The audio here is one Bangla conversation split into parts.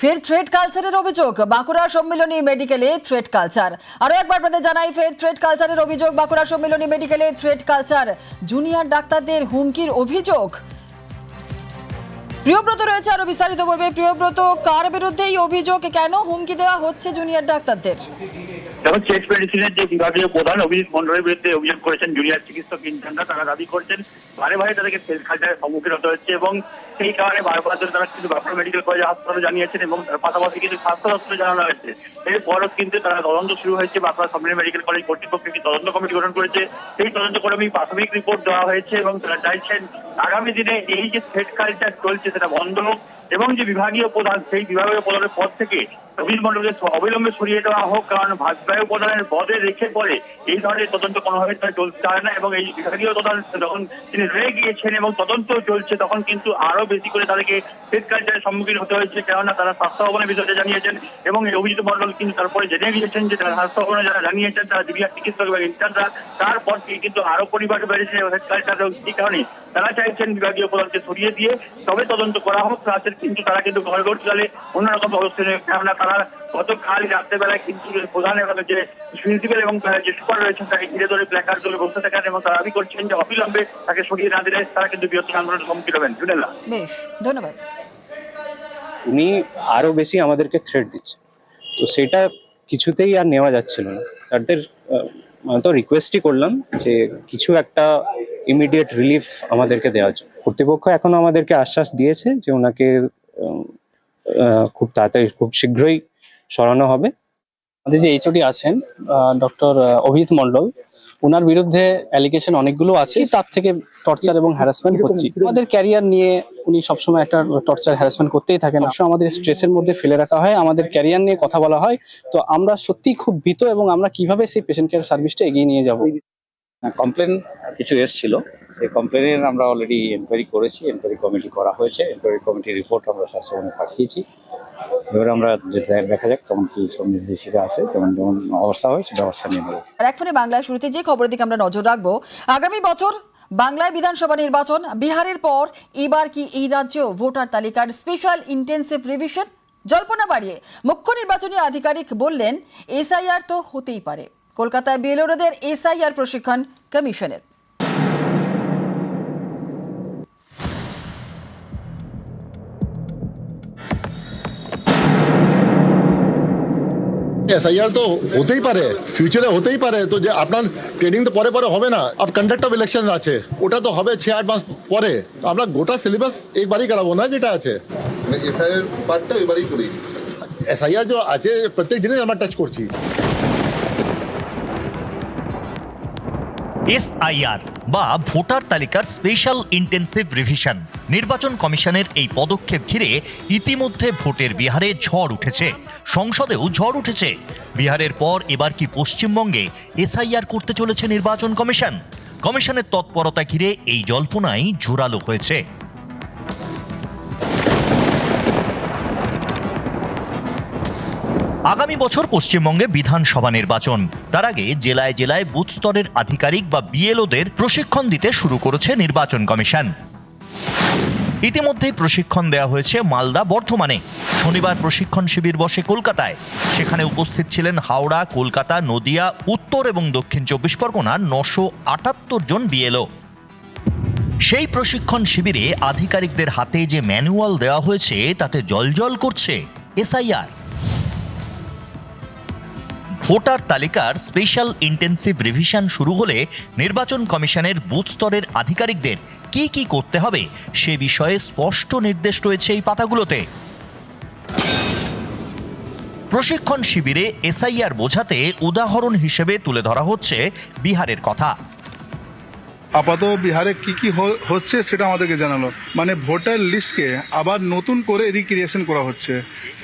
ফের থ্রেড কালচারের অভিযোগ বাঁকুড়া সম্মিলনী মেডিকেলে থ্রেড কালচার। আরো একবার আপনাদের জানাই, ফের থ্রেড কালচারের অভিযোগ বাঁকুড়া সম্মিলনী মেডিকেলে থ্রেড কালচার। জুনিয়র ডাক্তারদের হুমকির অভিযোগ। প্রিয়ব্রত রয়েছে, আরো বিস্তারিত বলবে। প্রিয়ব্রত, কার বিরুদ্ধে এই অভিযোগ, কেন হুমকি দেওয়া হচ্ছে জুনিয়র ডাক্তারদের? যেমন চেস্ট মেডিসিনের যে বিভাগীয় প্রধান অভিজিৎ মন্ডলের বিরুদ্ধে অভিযোগ করেছেন জুনিয়র চিকিৎসক ইন্টার্নরা। তারা দাবি করছেন বারে বারে তাদেরকে থ্রেড কালচারের সম্মুখীন হতে হচ্ছে এবং সেই কারণে বারবার তারা কিন্তু বাঁকুড়া মেডিকেল কলেজ হাসপাতালে জানিয়েছেন এবং তার পাশাপাশি কিন্তু স্বাস্থ্য দপ্তরে জানানো হয়েছে। এরপরও কিন্তু তারা তদন্ত শুরু হয়েছে। বাঁকুড়া সম্মিলনী মেডিকেল কলেজ কর্তৃপক্ষ একটি তদন্ত কমিটি গঠন করেছে। সেই তদন্ত কমিটি প্রাথমিক রিপোর্ট দেওয়া হয়েছে এবং তারা চাইছেন আগামী দিনে এই যে থ্রেড কালচার চলছে সেটা বন্ধ হোক এবং যে বিভাগীয় প্রধান সেই বিভাগীয় প্রধানের পদ থেকে অভিজিৎ মন্ডলকে অবিলম্বে সরিয়ে দেওয়া হোক। কারণ বিভাগীয় প্রধানের পদে রেখে পরে এই ধরনের তদন্ত কোনোভাবে চলতে চায় না এবং এই বিভাগীয় প্রধান যখন তিনি রয়ে গিয়েছেন এবং তদন্ত চলছে তখন কিন্তু আরো বেশি করে তাদেরকে থ্রেড কালচারের সম্মুখীন হতে হয়েছে। কেননা তারা স্বাস্থ্য ভবনের বিষয়টা জানিয়েছেন এবং এই অভিজিৎ মন্ডল কিন্তু তারপরে জেনে গিয়েছেন যে তারা স্বাস্থ্য ভবনে যারা জানিয়েছেন তারা জুনিয়র চিকিৎসক এবং ইন্টার্নরা, তারপর থেকে কিন্তু আরো পরিবার বেড়েছে থ্রেড কালচার। সেই কারণে তারা চাইছেন বিভাগীয় প্রধানকে সরিয়ে দিয়ে তবে তদন্ত করা হোক। কিন্তু তারা কিন্তু ঘরে অন্যরকম অবস্থা নেই। কেননা তারা গতকাল রাত্রেবেলায় কিন্তু প্রধান যে প্রিন্সিপাল এবং যে সুপার রয়েছেন তাকে ঘিরে ধরে প্ল্যাকার্ড তুলে বসে থাকেন এবং তারা দাবি করছেন যে অবিলম্বে তাকে সরিয়ে না দিলে তারা কিন্তু বৃহত্তর আন্দোলনের সম্মুখীন হবেন। জুনেলা, বেশ, ধন্যবাদ। উনি আরো বেশি আমাদেরকে থ্রেট দিচ্ছে, তো সেটা কিছুতেই আর নেওয়া যাচ্ছিল না। স্যারদের তো রিকোয়েস্টই করলাম যে কিছু একটা ইমিডিয়েট রিলিফ আমাদেরকে দেওয়ার জন্য। কর্তৃপক্ষ এখনো আমাদেরকে আশ্বাস দিয়েছে যে ওনাকে খুব তাড়াতাড়ি খুব শীঘ্রই সরানো হবে। আমাদের যে এইচওডি আছেন ডক্টর অভিজিৎ মন্ডল, ওনার বিরুদ্ধে অ্যালিগেশন অনেকগুলো আছে। তার থেকে টর্চার এবং হ্যারাসমেন্ট হচ্ছে। আমাদের ক্যারিয়ার নিয়ে উনি সবসময় একটা টর্চার হ্যারাসমেন্ট করতেই থাকেন। সবসময় আমাদের স্ট্রেসের মধ্যে ফেলে রাখা হয়, আমাদের ক্যারিয়ার নিয়ে কথা বলা হয়। তো আমরা সত্যি খুব ভীত এবং আমরা কিভাবে সেই পেশেন্ট কেয়ার সার্ভিসটা এগিয়ে নিয়ে যাব। কমপ্লেন কিছু এসেছিল, এই কমপ্লেনের আমরা অলরেডি এনকোয়ারি করেছি, এনকোয়ারি কমিটি করা হয়েছে, এনকোয়ারি কমিটির রিপোর্ট আমরা স্বাস্থ্যভবনে পাঠিয়েছি। এবার আমরা দেখা যাক কেমন কি সব নির্দেশিকা আছে, যেমন অবস্থা হয় সেটা ব্যবস্থা নিয়ে নেব। আর এক ফোনে বাংলায় শুরুতে যে খবরের দিকে আমরা নজর রাখবো, আগামী বছর বাংলায় বিধানসভা নির্বাচন। বিহারের পর এবার কি এই রাজ্য ভোটার তালিকার স্পেশাল ইন্টেন্সিভ রিভিশন? জল্পনা বাড়িয়ে মুখ্য নির্বাচনী আধিকারিক বললেন এসআইআর তো হতেই পারে। কলকাতায় বিএলওদের এসআইআর প্রশিক্ষণ কমিশনের। এসআইআর তো হতেই পারে, ফিউচারে হতেই পারে। তো যে আপনার ট্রেনিং তো পরে হবে না, আপ কন্ডাক্ট অফ ইলেকশন আছে, ওটা তো হবে 6-8 মাস পরে। আমরা গোটা সিলেবাস একবারই করাবো না, যেটা আছে এসআইআর পার্টটা এবারেই করে দিচ্ছি। এসআইআর যে আছে প্রত্যেক জিনিস আমরা টাচ করছি। এসআইআর বা ভোটার তালিকার স্পেশাল ইন্টেন্সিভ রিভিশন। নির্বাচন কমিশনের এই পদক্ষেপ ঘিরে ইতিমধ্যে ভোটের বিহারে ঝড় উঠেছে, সংসদেও ঝড় উঠেছে। বিহারের পর এবার কি পশ্চিমবঙ্গে এসআইআর করতে চলেছে নির্বাচন কমিশন? কমিশনের তৎপরতা ঘিরে এই জল্পনাই জোরালো হয়েছে। আগামী বছর পশ্চিমবঙ্গে বিধানসভা নির্বাচন। তার আগে জেলায় জেলায় বুথ স্তরের আধিকারিক বা বিএলওদের প্রশিক্ষণ দিতে শুরু করেছে নির্বাচন কমিশন। ইতিমধ্যেই প্রশিক্ষণ দেওয়া হয়েছে মালদা, বর্ধমানে। শনিবার প্রশিক্ষণ শিবির বসে কলকাতায়। সেখানে উপস্থিত ছিলেন হাওড়া, কলকাতা, নদিয়া, উত্তর এবং দক্ষিণ 24 পরগনার 978 জন বিএলও। সেই প্রশিক্ষণ শিবিরে আধিকারিকদের হাতে যে ম্যানুয়াল দেওয়া হয়েছে তাতে জলজল করছে এসআইআর। ভোটার তালিকার স্পেশাল ইন্টেন্সিভ রিভিশন শুরু হলে নির্বাচন কমিশনের বুথ স্তরের আধিকারিকদের কি কি করতে হবে সে বিষয়ে স্পষ্ট নির্দেশ রয়েছে এই পাতাগুলোতে। প্রশিক্ষণ শিবিরে এসআইআর বোঝাতে উদাহরণ হিসেবে তুলে ধরা হচ্ছে বিহারের কথা। আপাতত বিহারে কি কি হচ্ছে সেটা আমাদেরকে জানালো। মানে ভোটার লিস্টকে আবার নতুন করে রিক্রিয়েশন করা হচ্ছে,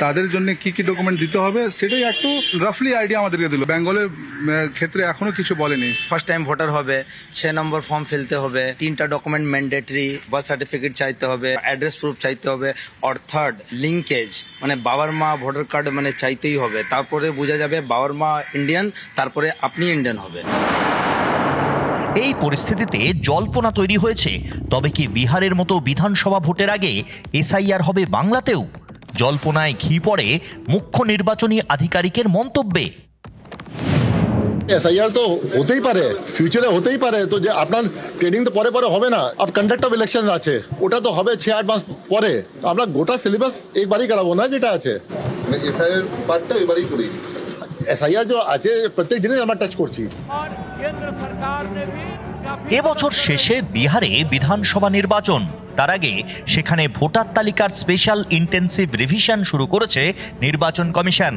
তাদের জন্য কি কি ডকুমেন্ট দিতে হবে সেটাই একটু রাফলি আইডিয়া আমাদেরকে দিল। বেঙ্গলের ক্ষেত্রে এখনো কিছু বলেনি। ফার্স্ট টাইম ভোটার হবে, 6 নম্বর ফর্ম ফেলতে হবে, 3টা ডকুমেন্ট ম্যান্ডেটরি, বার্থ সার্টিফিকেট চাইতে হবে, অ্যাড্রেস প্রুফ চাইতে হবে, আর থার্ড লিঙ্কেজ মানে বাবার মা ভোটার কার্ড মানে চাইতেই হবে। তারপরে বোঝা যাবে বাবার মা ইন্ডিয়ান, তারপরে আপনি ইন্ডিয়ান হবে। এই পরিস্থিতিতে জল্পনা তৈরি হয়েছে, তবে কি বিহারের মতো বিধানসভা ভোটের আগে এসআইআর হবে বাংলাতেও? জল্পনায় ঘি পড়ে মুখ্য নির্বাচনী আধিকারিকের মন্তব্যে। এসআইআর তো হতেই পারে, ফিউচারে হতেই পারে, তো যে আপনার ট্রেনিং তো পরে পরে হবে না। আপ কন্ডাক্ট অফ ইলেকশন আছে, ওটা তো হবে 6-8 মাস পরে। আমরা গোটা সিলেবাস একবারই করাবো না, যেটা আছে এসআইআর পার্টটা এবারই করিয়ে দিচ্ছি। এসআইআর যে আছে প্রত্যেক জিনিস আমরা টাচ করছি। এবছর শেষে বিহারে বিধানসভা নির্বাচন, তার আগে সেখানে ভোটার তালিকার স্পেশাল ইন্টেন্সিভ রিভিশন শুরু করেছে নির্বাচন কমিশন।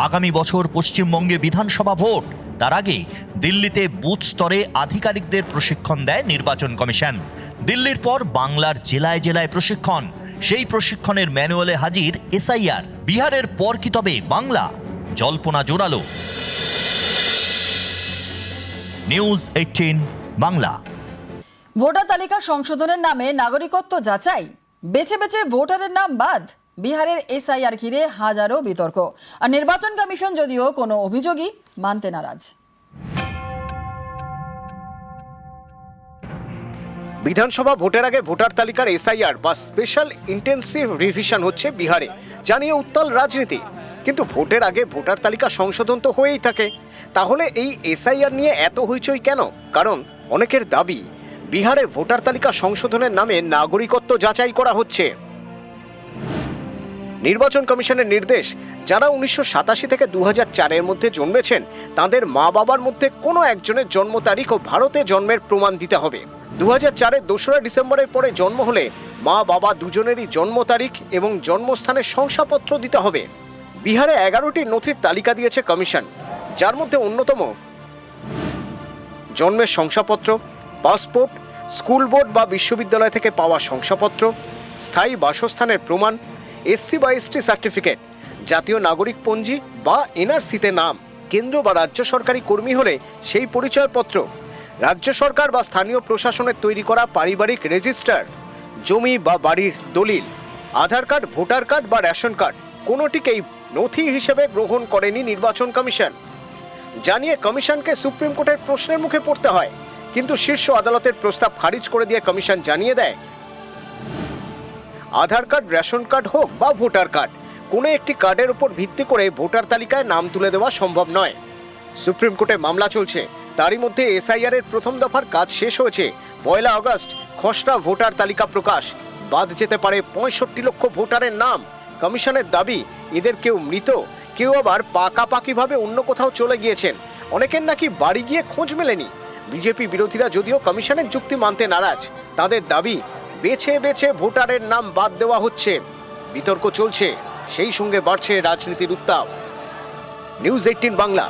আগামী বছর পশ্চিমবঙ্গে বিধানসভা ভোট, তার আগে দিল্লিতে বুথ স্তরে আধিকারিকদের প্রশিক্ষণ দেয় নির্বাচন কমিশন। দিল্লির পর বাংলার জেলায় জেলায় প্রশিক্ষণ, সেই প্রশিক্ষণের ম্যানুয়ালে হাজির এসআইআর। বিহারের পর কি তবে বাংলা? জল্পনা জোরালো। নিউজ 18 বাংলা। ভোটার তালিকা সংশোধনের নামে নাগরিকত্ব যাচাই, বেছে বেছে ভোটারের নাম বাদ। বিহারের এসআইআর ঘিরে হাজারো বিতর্ক, আর নির্বাচন কমিশন যদিও কোনো অভিযোগই মানতে নারাজ। বিধানসভা ভোটের আগে ভোটার তালিকার এসআইআর বা স্পেশাল ইন্টেন্সিভ রিভিশন হচ্ছে বিহারে, জানিয়ে উত্তাল রাজনীতি। কিন্তু ভোটের আগে ভোটার তালিকা সংশোধন তো হয়েই থাকে, তাহলে এই এসআইআর নিয়ে এত হইচই কেন? কারণ অনেকের দাবি বিহারে ভোটার তালিকা সংশোধনের নামে নাগরিকত্ব যাচাই করা হচ্ছে। নির্বাচন কমিশনের নির্দেশ, যারা 1987 থেকে 2004-এর মধ্যে জন্মেছেন তাদের মা বাবার মধ্যে কোনো একজনের জন্ম তারিখ ও ভারতে জন্মের প্রমাণ দিতে হবে। 2004-এর 2রা ডিসেম্বরের পরে জন্ম হলে মা বাবা দুজনেরই জন্ম তারিখ এবং জন্মস্থানের শংসাপত্র দিতে হবে। বিহারে 11টি নথির তালিকা দিয়েছে কমিশন, যার মধ্যে অন্যতম জন্মের শংসাপত্র, পাসপোর্ট, স্কুল বোর্ড বা বিশ্ববিদ্যালয় থেকে পাওয়া শংসাপত্র, স্থায়ী বাসস্থানের প্রমাণ, এসসি বা এসটি সার্টিফিকেট, জাতীয় নাগরিক পঞ্জি বা এনআরসিতে নাম, কেন্দ্র বা রাজ্য সরকারি কর্মী হলে সেই পরিচয়পত্র, রাজ্য সরকার বা স্থানীয় প্রশাসনের তৈরি করা পারিবারিক রেজিস্টার, জমি বা বাড়ির দলিল, আধার কার্ড, ভোটার কার্ড বা রেশন কার্ড কোনোটিকেই নথি হিসেবে গ্রহণ করেনি নির্বাচন কমিশন। জানিয়ে কমিশনকে সুপ্রিম কোর্টের প্রশ্নের মুখে পড়তে হয়, কিন্তু শীর্ষ আদালতের প্রস্তাব খারিজ করে দিয়ে কমিশন জানিয়ে দেয় আধার কার্ড, রেশন কার্ড হোক বা ভোটার কার্ড, কোনো একটি কার্ডের উপর ভিত্তি করে ভোটার তালিকায় নাম তুলে দেওয়া সম্ভব নয়। সুপ্রিম কোর্টে মামলা চলছে, তারই মধ্যে এসআইআর এর প্রথম দফার কাজ শেষ হয়েছে। 1 আগস্ট খসড়া ভোটার তালিকা প্রকাশ, বাদ যেতে পারে 65 লক্ষ ভোটারের নাম। কমিশনের দাবি, এদের কেউ মৃত, কেউ আবার পাকাপাকিভাবে অন্য কোথাও চলে গিয়েছেন, অনেকের নাকি বাড়ি গিয়ে খোঁজ মেলেনি। বিজেপি বিরোধীরা যদিও কমিশনের যুক্তি মানতে নারাজ, তাদের দাবি বেছে বেছে ভোটারের নাম বাদ দেওয়া হচ্ছে। বিতর্ক চলছে, সেই সঙ্গে বাড়ছে রাজনীতির উত্তাপ। নিউজ 18 বাংলা।